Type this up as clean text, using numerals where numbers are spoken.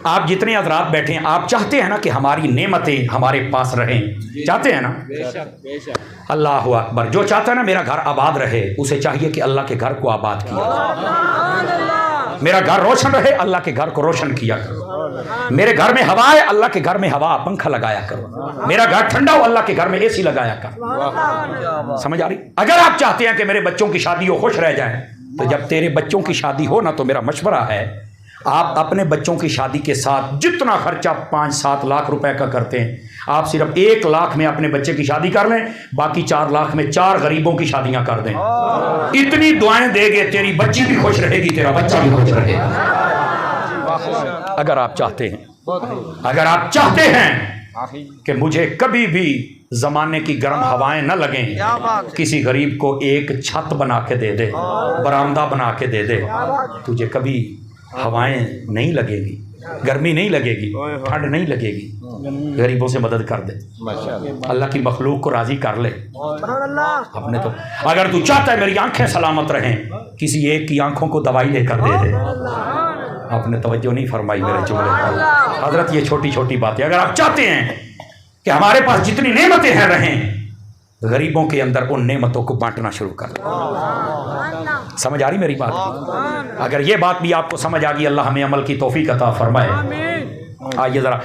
آپ جتنے حضرات بیٹھے ہیں آپ چاہتے ہیں نا کہ ہماری نعمتیں ہمارے پاس رہیں؟ چاہتے ہیں نا؟ اللہ اکبر. جو چاہتا ہے نا میرا گھر آباد رہے اسے چاہیے کہ اللہ کے گھر کو آباد کیا. میرا گھر روشن رہے اللہ کے گھر کو روشن کیا کرو. میرے گھر میں ہوا ہے اللہ کے گھر میں ہوا پنکھا لگایا کرو. میرا گھر ٹھنڈا ہو اللہ کے گھر میں اے سی لگایا کرو. سمجھ آ رہی؟ اگر آپ چاہتے ہیں کہ میرے بچوں کی شادی ہو خوش رہ جائیں تو جب تیرے بچوں کی شادی ہو نا تو میرا مشورہ ہے آپ اپنے بچوں کی شادی کے ساتھ جتنا خرچہ 5-7 لاکھ روپے کا کرتے ہیں آپ صرف 1 لاکھ میں اپنے بچے کی شادی کر لیں. باقی 4 لاکھ میں 4 غریبوں کی شادیاں کر دیں. اتنی دعائیں دے گے تیری بچی بھی خوش رہے گی تیرا بچہ بھی خوش رہے گا. اگر آپ چاہتے ہیں کہ مجھے کبھی بھی زمانے کی گرم ہوائیں نہ لگیں کسی غریب کو ایک چھت بنا کے دے دے برآمدہ بنا کے دے دے تجھے کبھی ہوائیں نہیں لگے گی گرمی نہیں لگے گی ٹھنڈ نہیں لگے گی. غریبوں سے مدد کر دے اللہ کی مخلوق کو راضی کر لے اپنے. تو اگر تو چاہتا ہے میری آنکھیں سلامت رہیں کسی ایک کی آنکھوں کو دوائی لے کر دے دے. آپ نے توجہ نہیں فرمائی میرے جملے پر حضرت. یہ چھوٹی چھوٹی باتیں اگر آپ چاہتے ہیں کہ ہمارے پاس جتنی نعمتیں ہیں رہیں غریبوں کے اندر ان نعمتوں کو بانٹنا شروع کر دیں. سمجھ آ رہی میری بات؟ اگر یہ بات بھی آپ کو سمجھ آ گئی اللہ ہمیں عمل کی توفیق عطا فرمائے. آئیے ذرا